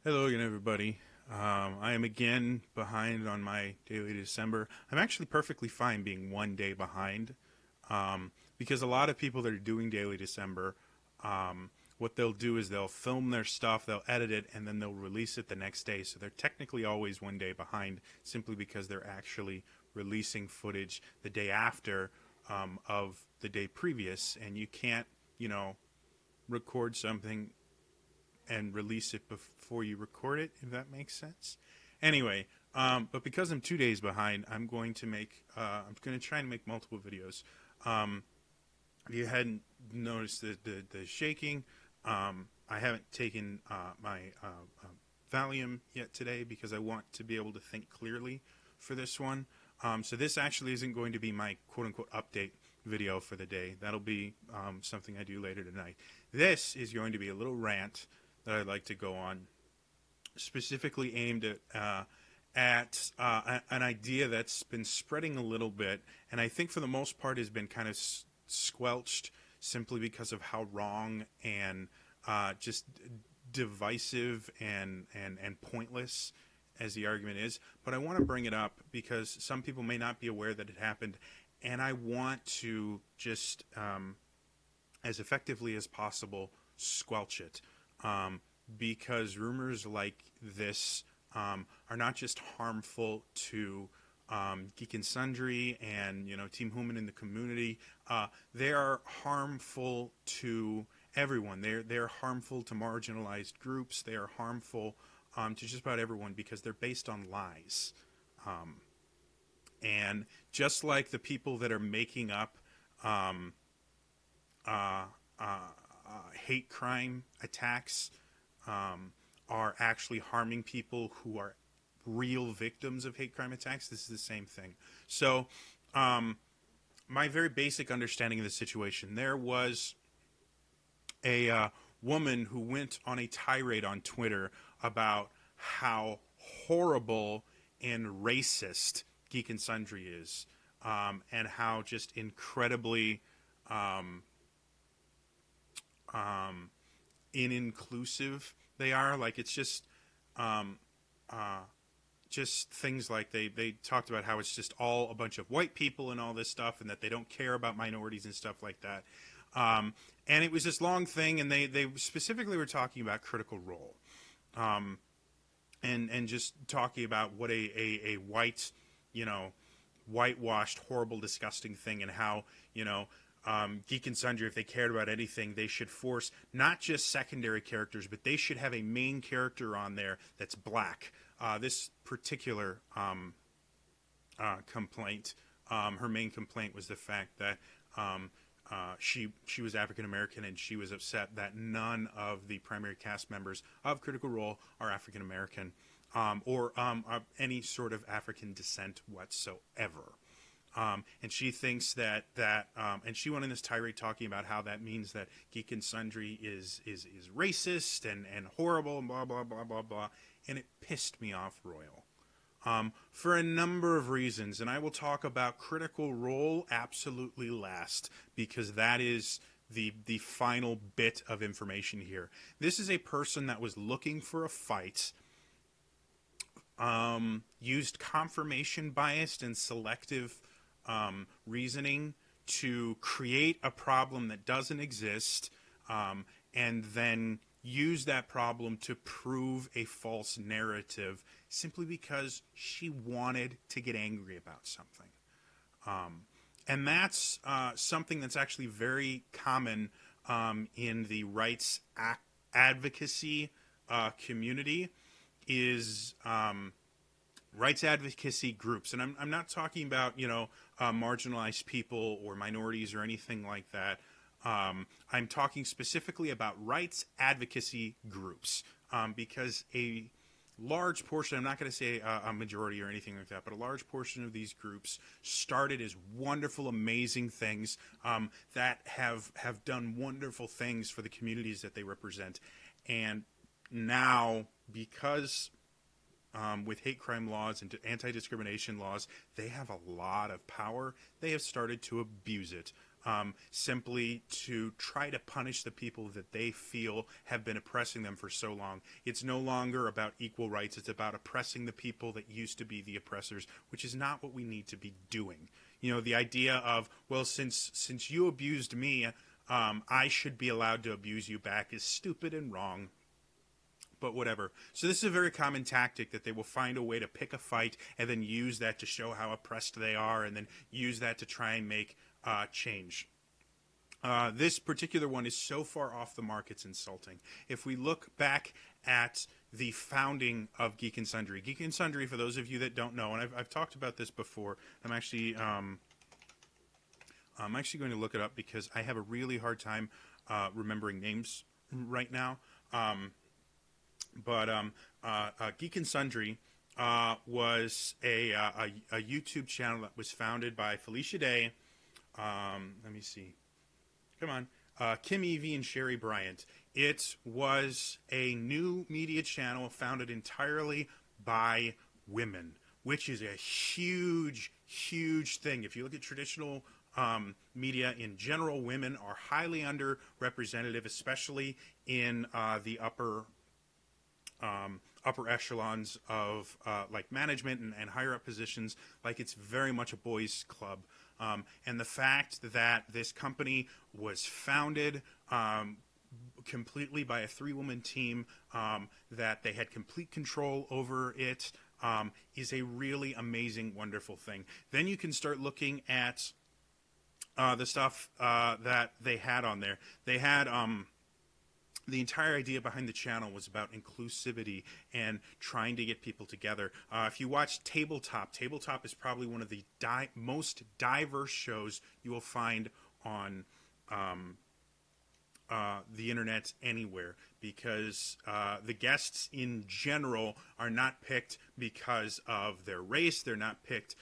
Hello again, everybody. I am again behind on my daily December. I'm actually perfectly fine being one day behind because a lot of people that are doing daily December, what they'll do is they'll film their stuff, they'll edit it, and then they'll release it the next day. So they're technically always one day behind simply because they're actually releasing footage the day after of the day previous, and you can't, you know, record something and release it before you record it, if that makes sense. Anyway, but because I'm 2 days behind, I'm going to try and make multiple videos. If you hadn't noticed the shaking, I haven't taken my Valium yet today because I want to be able to think clearly for this one. So this actually isn't going to be my quote-unquote update video for the day. That'll be something I do later tonight. This is going to be a little rant that I'd like to go on, specifically aimed at an idea that's been spreading a little bit, and I think for the most part has been kind of squelched simply because of how wrong and just divisive and pointless as the argument is. But I want to bring it up because some people may not be aware that it happened, and I want to just, as effectively as possible, squelch it. Because rumors like this are not just harmful to Geek and Sundry and Team Human in the community. They are harmful to everyone. They're harmful to marginalized groups. They are harmful to just about everyone because they're based on lies. And just like the people that are making up hate crime attacks are actually harming people who are real victims of hate crime attacks, this is the same thing. So my very basic understanding of the situation, there was a woman who went on a tirade on Twitter about how horrible and racist Geek and Sundry is, and how just incredibly inclusive they are. Like, it's just things like they talked about how it's just all a bunch of white people and all this stuff, and that they don't care about minorities and stuff like that. And it was this long thing, and they specifically were talking about Critical Role, and just talking about what a white, whitewashed, horrible, disgusting thing, and how Geek and Sundry, if they cared about anything, they should force not just secondary characters, but they should have a main character on there that's black. This particular complaint, her main complaint was the fact that she was African American, and she was upset that none of the primary cast members of Critical Role are African American, or any sort of African descent whatsoever. And she thinks that and she went in this tirade talking about how that means that Geek and Sundry is racist and horrible and blah blah blah blah blah, and it pissed me off royal, for a number of reasons. And I will talk about Critical Role absolutely last, because that is the final bit of information here. This is a person that was looking for a fight. Used confirmation bias and selective reasoning to create a problem that doesn't exist, and then use that problem to prove a false narrative simply because she wanted to get angry about something. And that's something that's actually very common in the rights advocacy community, is rights advocacy groups. And I'm not talking about, marginalized people or minorities or anything like that. I'm talking specifically about rights advocacy groups, because a large portion, I'm not going to say a majority or anything like that, but a large portion of these groups started as wonderful, amazing things that have done wonderful things for the communities that they represent. And now, because with hate crime laws and anti-discrimination laws, they have a lot of power. They have started to abuse it. simply to try to punish the people that they feel have been oppressing them for so long. It's no longer about equal rights. It's about oppressing the people that used to be the oppressors, which is not what we need to be doing. You know, the idea of, well, since you abused me, I should be allowed to abuse you back is stupid and wrong. But whatever. So this is a very common tactic that they will find a way to pick a fight and then use that to show how oppressed they are, and then use that to try and make change. This particular one is so far off the mark, it's insulting. If we look back at the founding of Geek and Sundry, for those of you that don't know, and I've talked about this before, I'm actually going to look it up because I have a really hard time remembering names right now. But Geek and Sundry was a YouTube channel that was founded by Felicia Day. Let me see. Come on. Kim Evie and Sherry Bryant. It was a new media channel founded entirely by women, which is a huge, huge thing. If you look at traditional media in general, women are highly underrepresented, especially in the upper echelons of like management and higher up positions. Like, it's very much a boys' club. And the fact that this company was founded completely by a 3-woman team, that they had complete control over it, is a really amazing, wonderful thing. Then you can start looking at the stuff that they had on there. They had the entire idea behind the channel was about inclusivity and trying to get people together. If you watch Tabletop is probably one of the most diverse shows you will find on the internet anywhere, because the guests in general are not picked because of their race. They're not picked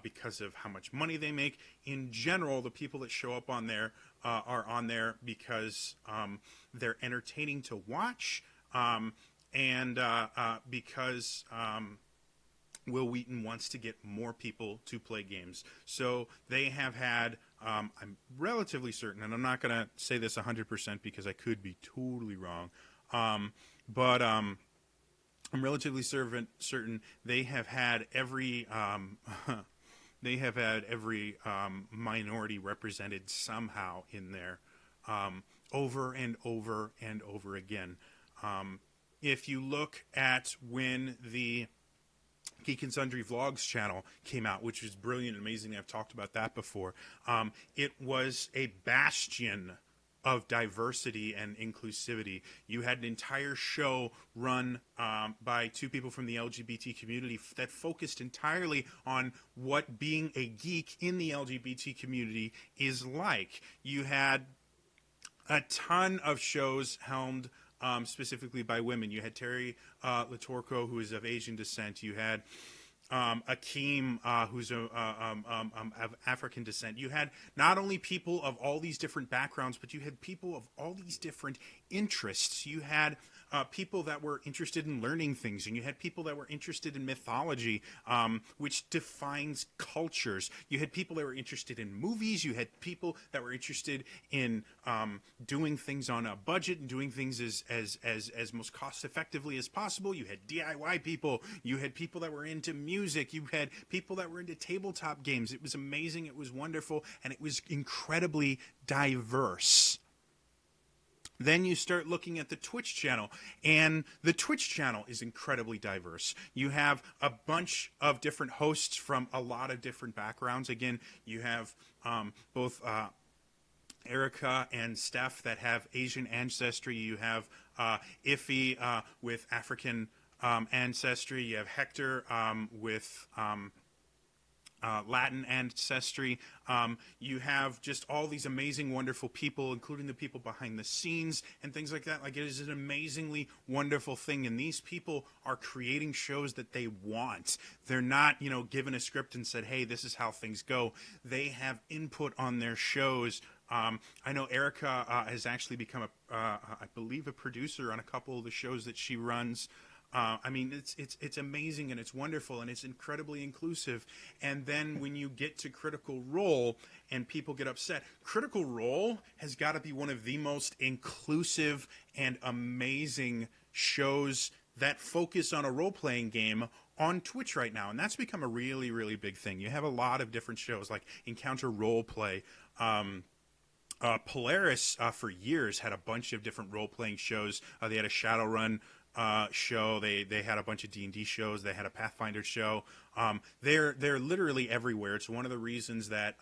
because of how much money they make. In general, the people that show up on there are on there because they're entertaining to watch, and because Will Wheaton wants to get more people to play games. So they have had, I'm relatively certain, and I'm not going to say this 100% because I could be totally wrong, but I'm relatively certain they have had every minority represented somehow in there, over and over and over again. If you look at when the Geek and Sundry Vlogs channel came out, which was brilliant and amazing, I've talked about that before, it was a bastion of diversity and inclusivity. You had an entire show run by 2 people from the LGBT community that focused entirely on what being a geek in the LGBT community is like. You had a ton of shows helmed specifically by women. You had Terry Latorco, who is of Asian descent. You had Akeem, who's of African descent. You had not only people of all these different backgrounds, but you had people of all these different interests. You had people that were interested in learning things, and you had people that were interested in mythology, which defines cultures. You had people that were interested in movies. You had people that were interested in doing things on a budget and doing things as most cost effectively as possible. You had DIY people. You had people that were into music. You had people that were into tabletop games. It was amazing. It was wonderful, and it was incredibly diverse. Then you start looking at the Twitch channel, and the Twitch channel is incredibly diverse. You have a bunch of different hosts from a lot of different backgrounds. Again, you have both Erica and Steph that have Asian ancestry. You have Iffy with African ancestry. You have Hector with Latin ancestry. You have just all these amazing, wonderful people, including the people behind the scenes and things like that. Like, it is an amazingly wonderful thing, and these people are creating shows that they want. They're not, given a script and said, hey, this is how things go. They have input on their shows. I know Erica has actually become, I believe, a producer on a couple of the shows that she runs. I mean, it's amazing and it's wonderful and it's incredibly inclusive. And then when you get to Critical Role and people get upset, Critical Role has got to be one of the most inclusive and amazing shows that focus on a role playing game on Twitch right now, and that's become a really, really big thing. You have a lot of different shows like Encounter Roleplay. Polaris for years had a bunch of different role playing shows. They had a Shadowrun show. They had a bunch of D&D shows. They had a Pathfinder show. They're literally everywhere. It's one of the reasons that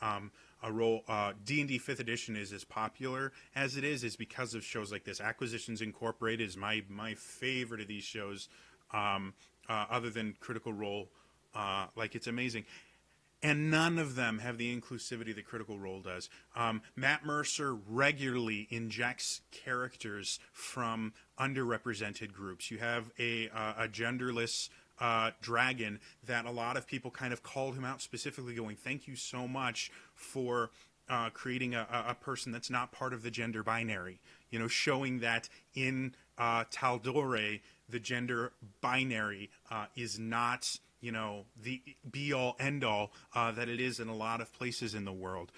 a role D&D 5th edition is as popular as it is because of shows like this. Acquisitions Incorporated is my favorite of these shows, other than Critical Role. Like, it's amazing. And none of them have the inclusivity that Critical Role does. Matt Mercer regularly injects characters from underrepresented groups. You have a genderless dragon that a lot of people kind of called him out specifically, going, "Thank you so much for creating a person that's not part of the gender binary." You know, showing that in Taldore, the gender binary is not, you know, the be-all, end-all that it is in a lot of places in the world.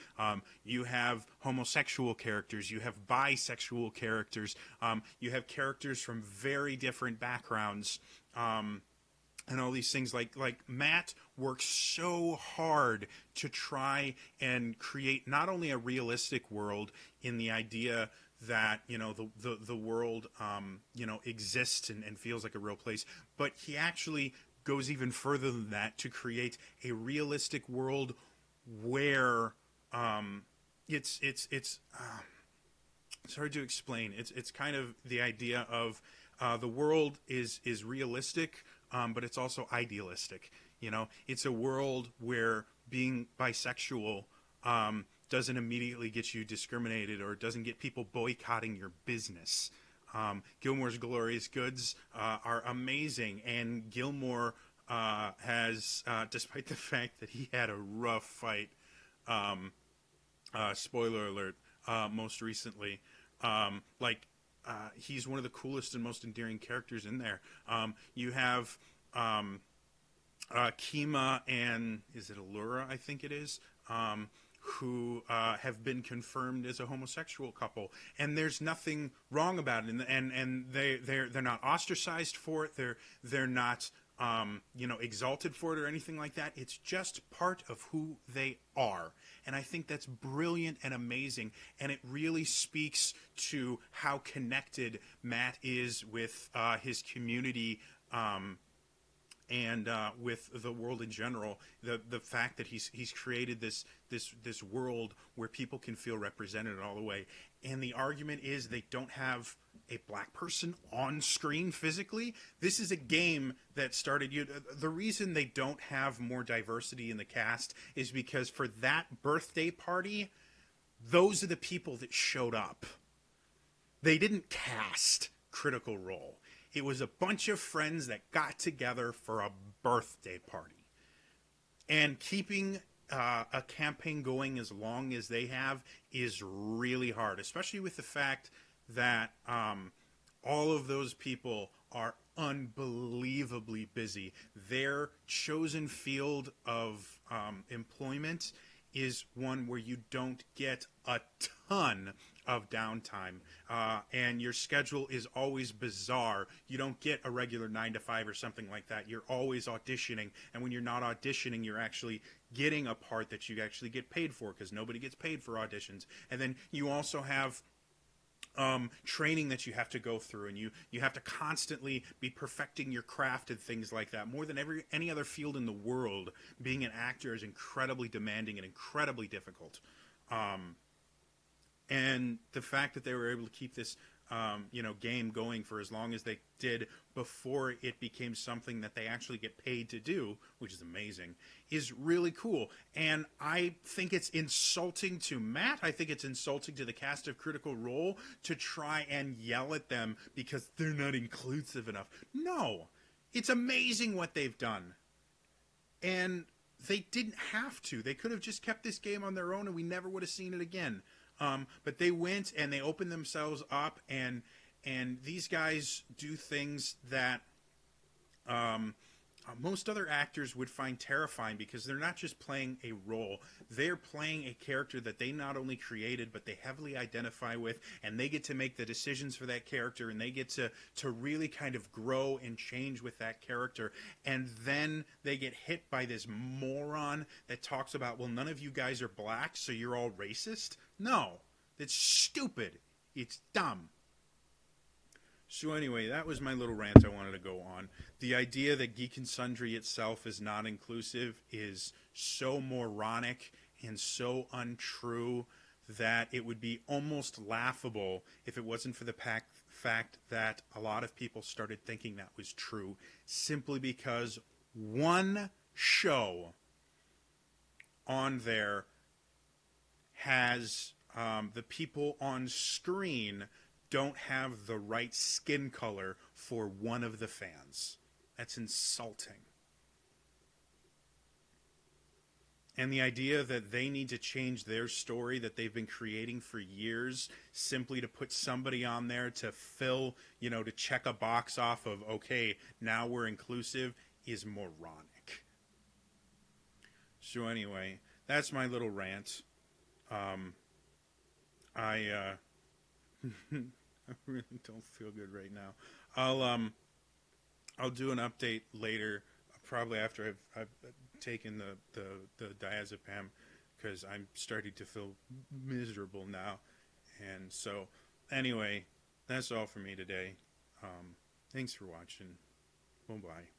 You have homosexual characters, you have bisexual characters, you have characters from very different backgrounds, and all these things. Like Matt works so hard to try and create not only a realistic world in the idea that, you know, the world, you know, exists and feels like a real place, but he actually goes even further than that to create a realistic world where it's hard to explain. It's kind of the idea of the world is realistic, but it's also idealistic. You know, it's a world where being bisexual doesn't immediately get you discriminated or doesn't get people boycotting your business. Gilmore's Glorious Goods are amazing, and Gilmore has, despite the fact that he had a rough fight, spoiler alert, most recently, he's one of the coolest and most endearing characters in there. You have Kima and, is it Allura, I think it is, who have been confirmed as a homosexual couple, and there's nothing wrong about it, and they're not ostracized for it. They're not you know, exalted for it or anything like that. It's just part of who they are, and I think that's brilliant and amazing, and it really speaks to how connected Matt is with his community. And with the world in general, the fact that he's created this world where people can feel represented all the way. And the argument is they don't have a black person on screen physically. This is a game that started. The reason they don't have more diversity in the cast is because for that birthday party, those are the people that showed up. They didn't cast Critical Role. It was a bunch of friends that got together for a birthday party. And keeping a campaign going as long as they have is really hard, especially with the fact that all of those people are unbelievably busy. Their chosen field of employment is one where you don't get a ton of downtime, and your schedule is always bizarre. You don't get a regular 9 to 5 or something like that. You're always auditioning, and when you're not auditioning, you're actually getting a part that you actually get paid for, because nobody gets paid for auditions. And then you also have training that you have to go through, and you have to constantly be perfecting your craft and things like that. More than any other field in the world, being an actor is incredibly demanding and incredibly difficult. And the fact that they were able to keep this game going for as long as they did before it became something that they actually get paid to do, which is amazing, is really cool. And I think it's insulting to Matt. I think it's insulting to the cast of Critical Role to try and yell at them because they're not inclusive enough. No, it's amazing what they've done. And they didn't have to. They could have just kept this game on their own and we never would have seen it again. But they went and they opened themselves up, and these guys do things that most other actors would find terrifying, because they're not just playing a role, they're playing a character that they not only created but they heavily identify with, and they get to make the decisions for that character, and they get to really kind of grow and change with that character. And then they get hit by this moron that talks about, well, none of you guys are black, so you're all racist. No, it's stupid, it's dumb. So anyway, that was my little rant I wanted to go on. The idea that Geek and Sundry itself is not inclusive is so moronic and so untrue that it would be almost laughable if it wasn't for the fact that a lot of people started thinking that was true, simply because one show on there has the people on screen don't have the right skin color for one of the fans. That's insulting. And the idea that they need to change their story that they've been creating for years simply to put somebody on there to fill, to check a box off of, okay, now we're inclusive, is moronic. So anyway, that's my little rant. I I really don't feel good right now. I'll do an update later, probably after I've taken the diazepam, because I'm starting to feel miserable now. And so, anyway, that's all for me today. Thanks for watching. Bye bye.